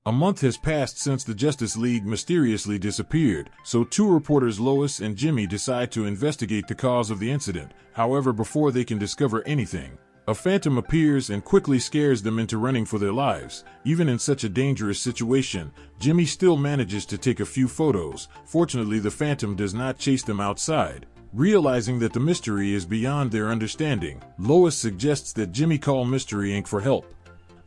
A month has passed since the Justice League mysteriously disappeared, so two reporters Lois and Jimmy decide to investigate the cause of the incident. However, before they can discover anything, a phantom appears and quickly scares them into running for their lives. Even in such a dangerous situation, Jimmy still manages to take a few photos. Fortunately, the phantom does not chase them outside. Realizing that the mystery is beyond their understanding, Lois suggests that Jimmy call Mystery Inc. for help.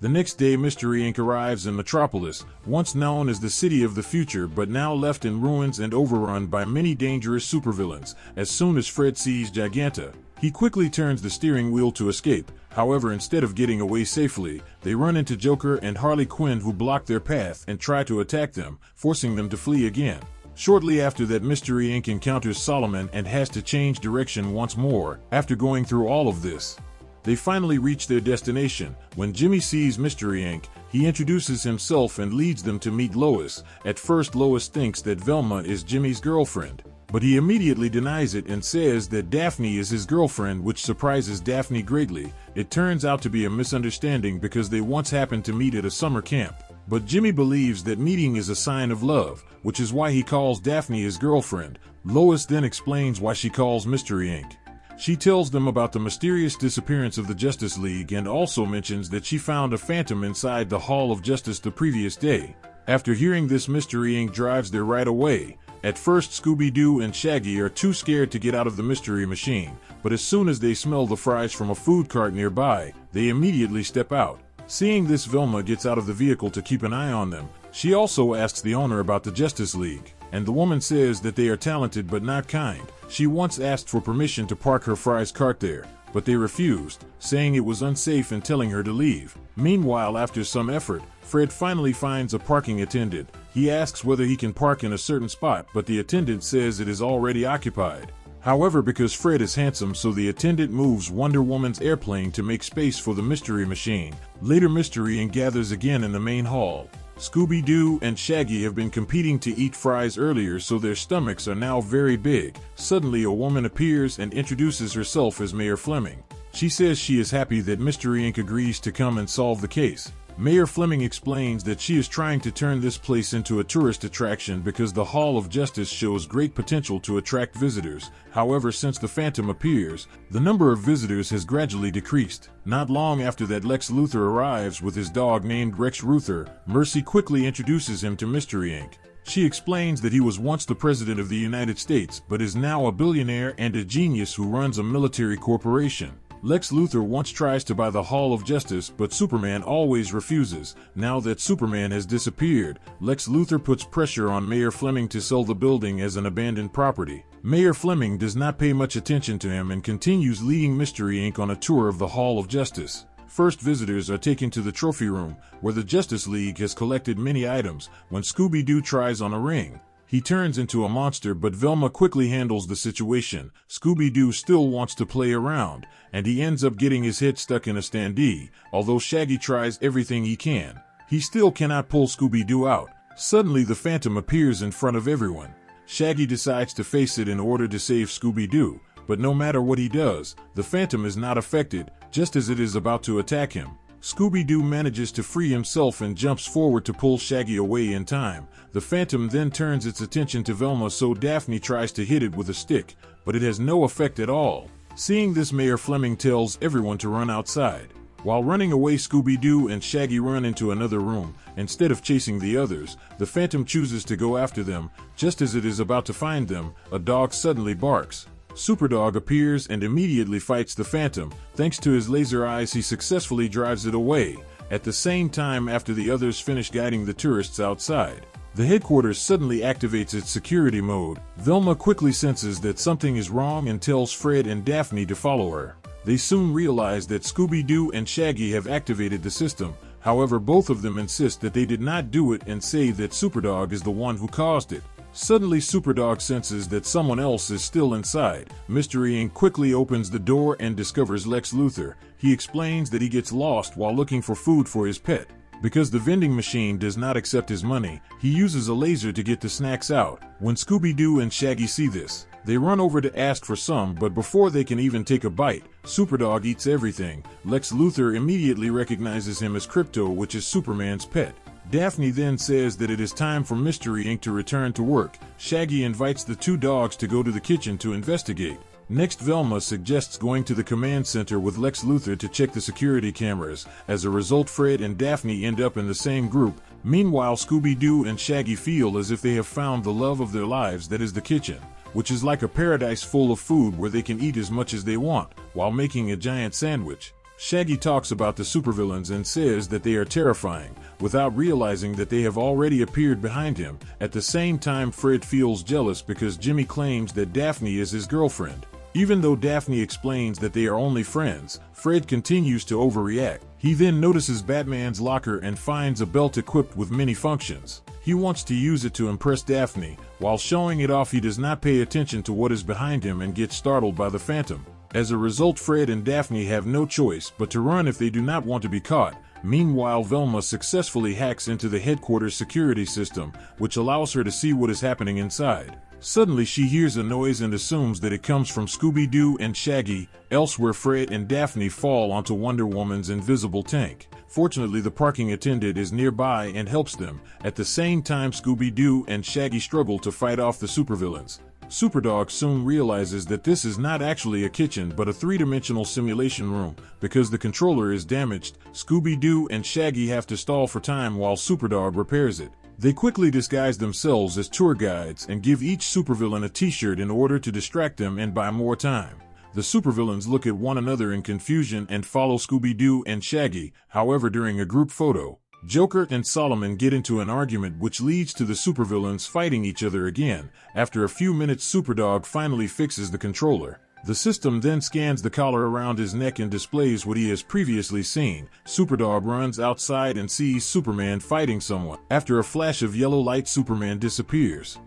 The next day, Mystery Inc. arrives in Metropolis, once known as the city of the future but now left in ruins and overrun by many dangerous supervillains. As soon as Fred sees Giganta, he quickly turns the steering wheel to escape. However, instead of getting away safely, they run into Joker and Harley Quinn, who block their path and try to attack them, forcing them to flee again. Shortly after that, Mystery Inc. encounters Solomon and has to change direction once more. After going through all of this, they finally reach their destination. When Jimmy sees Mystery Inc., he introduces himself and leads them to meet Lois. At first, Lois thinks that Velma is Jimmy's girlfriend, but he immediately denies it and says that Daphne is his girlfriend, which surprises Daphne greatly. It turns out to be a misunderstanding because they once happened to meet at a summer camp. But Jimmy believes that meeting is a sign of love, which is why he calls Daphne his girlfriend. Lois then explains why she calls Mystery Inc. She tells them about the mysterious disappearance of the Justice League and also mentions that she found a phantom inside the Hall of Justice the previous day. After hearing this, Mystery Inc. drives there right away. At first, Scooby-Doo and Shaggy are too scared to get out of the mystery machine, but as soon as they smell the fries from a food cart nearby, they immediately step out. Seeing this, Velma gets out of the vehicle to keep an eye on them. She also asks the owner about the Justice League, and the woman says that they are talented but not kind. She once asked for permission to park her fries cart there, but they refused, saying it was unsafe and telling her to leave. Meanwhile, after some effort, Fred finally finds a parking attendant. He asks whether he can park in a certain spot, but the attendant says it is already occupied. However, because Fred is handsome, so the attendant moves Wonder Woman's airplane to make space for the mystery machine. Later, Mystery Inc. gathers again in the main hall. Scooby-Doo and Shaggy have been competing to eat fries earlier, so their stomachs are now very big. Suddenly, a woman appears and introduces herself as Mayor Fleming. She says she is happy that Mystery Inc. agrees to come and solve the case. Mayor Fleming explains that she is trying to turn this place into a tourist attraction because the Hall of Justice shows great potential to attract visitors. However, since the Phantom appears, the number of visitors has gradually decreased. Not long after that, Lex Luthor arrives with his dog named Rex Ruther. Mercy quickly introduces him to Mystery Inc. She explains that he was once the president of the United States, but is now a billionaire and a genius who runs a military corporation. Lex Luthor once tries to buy the Hall of Justice, but Superman always refuses. Now that Superman has disappeared, Lex Luthor puts pressure on Mayor Fleming to sell the building as an abandoned property. Mayor Fleming does not pay much attention to him and continues leading Mystery Inc. on a tour of the Hall of Justice. First, visitors are taken to the trophy room, where the Justice League has collected many items. When Scooby-Doo tries on a ring, he turns into a monster, but Velma quickly handles the situation. Scooby-Doo still wants to play around, and he ends up getting his head stuck in a standee. Although Shaggy tries everything he can, he still cannot pull Scooby-Doo out. Suddenly, the Phantom appears in front of everyone. Shaggy decides to face it in order to save Scooby-Doo, but no matter what he does, the Phantom is not affected. Just as it is about to attack him, Scooby-Doo manages to free himself and jumps forward to pull Shaggy away in time. The Phantom then turns its attention to Velma, so Daphne tries to hit it with a stick, but it has no effect at all. Seeing this, Mayor Fleming tells everyone to run outside. While running away, Scooby-Doo and Shaggy run into another room. Instead of chasing the others, the Phantom chooses to go after them. Just as it is about to find them, a dog suddenly barks. Superdog appears and immediately fights the Phantom. Thanks to his laser eyes, he successfully drives it away. At the same time, after the others finish guiding the tourists outside, the headquarters suddenly activates its security mode. Velma quickly senses that something is wrong and tells Fred and Daphne to follow her. They soon realize that Scooby-Doo and Shaggy have activated the system. However, both of them insist that they did not do it and say that Superdog is the one who caused it. Suddenly, Superdog senses that someone else is still inside. Mystery Inc. quickly opens the door and discovers Lex Luthor. He explains that he gets lost while looking for food for his pet. Because the vending machine does not accept his money, he uses a laser to get the snacks out. When Scooby-Doo and Shaggy see this, they run over to ask for some, but before they can even take a bite, Superdog eats everything. Lex Luthor immediately recognizes him as Krypto, which is Superman's pet. Daphne then says that it is time for Mystery Inc. to return to work. Shaggy invites the two dogs to go to the kitchen to investigate. Next, Velma suggests going to the command center with Lex Luthor to check the security cameras. As a result, Fred and Daphne end up in the same group. Meanwhile, Scooby-Doo and Shaggy feel as if they have found the love of their lives, that is the kitchen, which is like a paradise full of food where they can eat as much as they want, while making a giant sandwich. Shaggy talks about the supervillains and says that they are terrifying, without realizing that they have already appeared behind him. At the same time, Fred feels jealous because Jimmy claims that Daphne is his girlfriend. Even though Daphne explains that they are only friends, Fred continues to overreact. He then notices Batman's locker and finds a belt equipped with many functions. He wants to use it to impress Daphne. While showing it off, he does not pay attention to what is behind him and gets startled by the Phantom. As a result, Fred and Daphne have no choice but to run if they do not want to be caught. Meanwhile, Velma successfully hacks into the headquarters security system, which allows her to see what is happening inside. Suddenly, she hears a noise and assumes that it comes from Scooby-Doo and Shaggy. Elsewhere, Fred and Daphne fall onto Wonder Woman's invisible tank. Fortunately, the parking attendant is nearby and helps them. At the same time, Scooby-Doo and Shaggy struggle to fight off the supervillains. Superdog soon realizes that this is not actually a kitchen but a three-dimensional simulation room. Because the controller is damaged, Scooby-Doo and Shaggy have to stall for time while Superdog repairs it. They quickly disguise themselves as tour guides and give each supervillain a t-shirt in order to distract them and buy more time. The supervillains look at one another in confusion and follow Scooby-Doo and Shaggy. However, during a group photo, Joker and Solomon get into an argument which leads to the supervillains fighting each other again. After a few minutes, Superdog finally fixes the controller. The system then scans the collar around his neck and displays what he has previously seen. Superdog runs outside and sees Superman fighting someone. After a flash of yellow light, Superman disappears.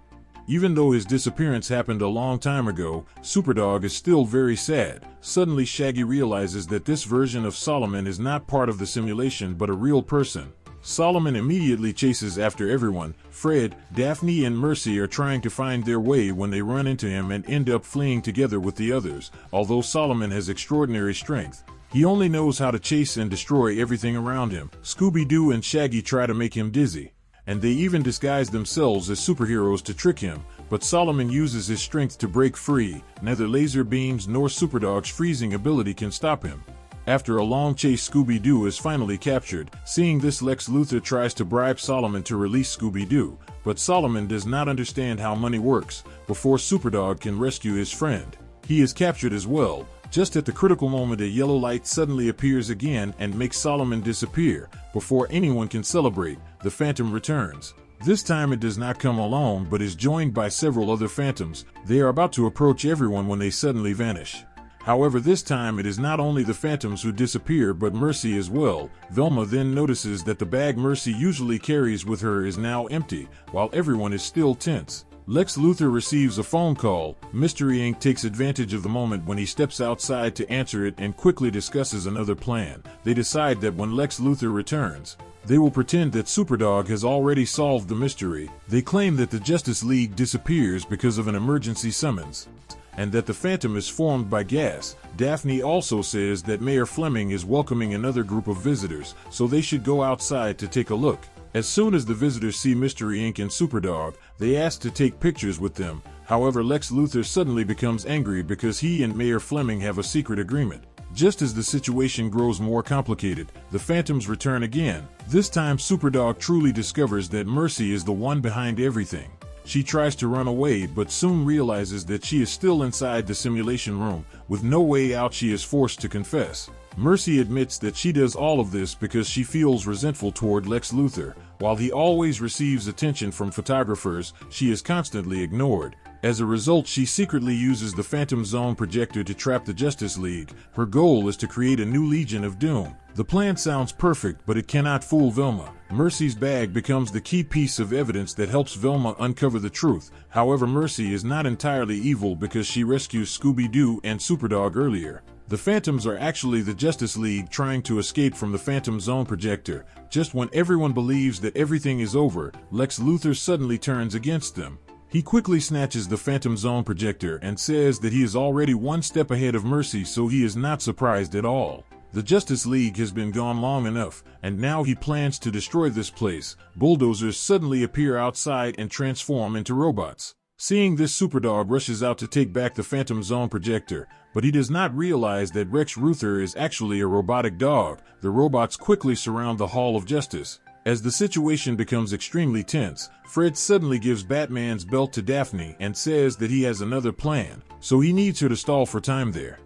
Even though his disappearance happened a long time ago, Superdog is still very sad. Suddenly, Shaggy realizes that this version of Solomon is not part of the simulation but a real person. Solomon immediately chases after everyone. Fred, Daphne, and Mercy are trying to find their way when they run into him and end up fleeing together with the others. Although Solomon has extraordinary strength, he only knows how to chase and destroy everything around him. Scooby-Doo and Shaggy try to make him dizzy, and they even disguise themselves as superheroes to trick him, but Solomon uses his strength to break free. Neither laser beams nor Superdog's freezing ability can stop him. After a long chase, Scooby-Doo is finally captured. Seeing this, Lex Luthor tries to bribe Solomon to release Scooby-Doo, but Solomon does not understand how money works. Before Superdog can rescue his friend, he is captured as well. Just at the critical moment, a yellow light suddenly appears again and makes Solomon disappear. Before anyone can celebrate, the Phantom returns. This time it does not come alone but is joined by several other Phantoms. They are about to approach everyone when they suddenly vanish. However, this time it is not only the Phantoms who disappear but Mercy as well. Velma then notices that the bag Mercy usually carries with her is now empty, while everyone is still tense. Lex Luthor receives a phone call. Mystery Inc. takes advantage of the moment when he steps outside to answer it and quickly discusses another plan. They decide that when Lex Luthor returns, they will pretend that Superdog has already solved the mystery. They claim that the Justice League disappears because of an emergency summons, and that the Phantom is formed by gas. Daphne also says that Mayor Fleming is welcoming another group of visitors, so they should go outside to take a look. As soon as the visitors see Mystery Inc. and Superdog, they ask to take pictures with them. However, Lex Luthor suddenly becomes angry because he and Mayor Fleming have a secret agreement. Just as the situation grows more complicated, the Phantoms return again. This time, Superdog truly discovers that Mercy is the one behind everything. She tries to run away but soon realizes that she is still inside the simulation room. With no way out, she is forced to confess. Mercy admits that she does all of this because she feels resentful toward Lex Luthor. While he always receives attention from photographers, she is constantly ignored. As a result, she secretly uses the Phantom Zone projector to trap the Justice League. Her goal is to create a new Legion of Doom. The plan sounds perfect, but it cannot fool Velma. Mercy's bag becomes the key piece of evidence that helps Velma uncover the truth. However, Mercy is not entirely evil because she rescues Scooby-Doo and Superdog earlier. The Phantoms are actually the Justice League trying to escape from the Phantom Zone projector. Just when everyone believes that everything is over, Lex Luthor suddenly turns against them. He quickly snatches the Phantom Zone projector and says that he is already one step ahead of Mercy, so he is not surprised at all. The Justice League has been gone long enough, and now he plans to destroy this place. Bulldozers suddenly appear outside and transform into robots. Seeing this, Superdog rushes out to take back the Phantom Zone projector, but he does not realize that Rex Luthor is actually a robotic dog. The robots quickly surround the Hall of Justice. As the situation becomes extremely tense, Fred suddenly gives Batman's belt to Daphne and says that he has another plan, so he needs her to stall for time there.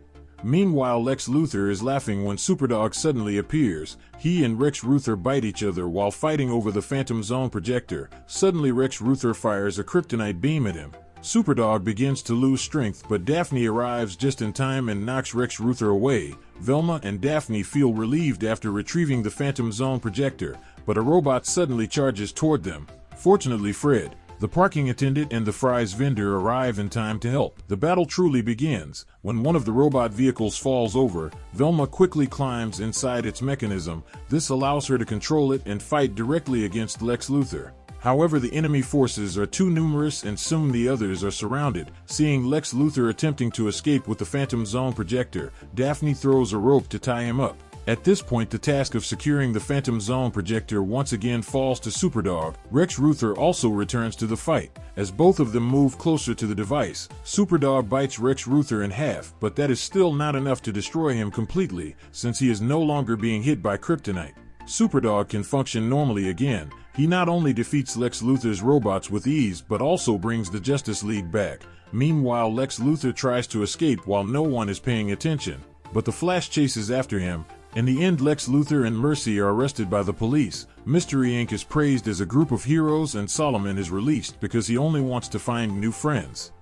Meanwhile, Lex Luthor is laughing when Superdog suddenly appears. He and Rex Luthor bite each other while fighting over the Phantom Zone projector. Suddenly, Rex Luthor fires a kryptonite beam at him. Superdog begins to lose strength, but Daphne arrives just in time and knocks Rex Luthor away. Velma and Daphne feel relieved after retrieving the Phantom Zone projector, but a robot suddenly charges toward them. Fortunately, Fred, the parking attendant, and the fries vendor arrive in time to help. The battle truly begins. When one of the robot vehicles falls over, Velma quickly climbs inside its mechanism. This allows her to control it and fight directly against Lex Luthor. However, the enemy forces are too numerous and soon the others are surrounded. Seeing Lex Luthor attempting to escape with the Phantom Zone projector, Daphne throws a rope to tie him up. At this point, the task of securing the Phantom Zone projector once again falls to Superdog. Rex Luthor also returns to the fight. As both of them move closer to the device, Superdog bites Rex Luthor in half, but that is still not enough to destroy him completely, since he is no longer being hit by kryptonite. Superdog can function normally again. He not only defeats Lex Luthor's robots with ease, but also brings the Justice League back. Meanwhile, Lex Luthor tries to escape while no one is paying attention, but the Flash chases after him. In the end, Lex Luthor and Mercy are arrested by the police. Mystery Inc. is praised as a group of heroes, and Solomon is released because he only wants to find new friends.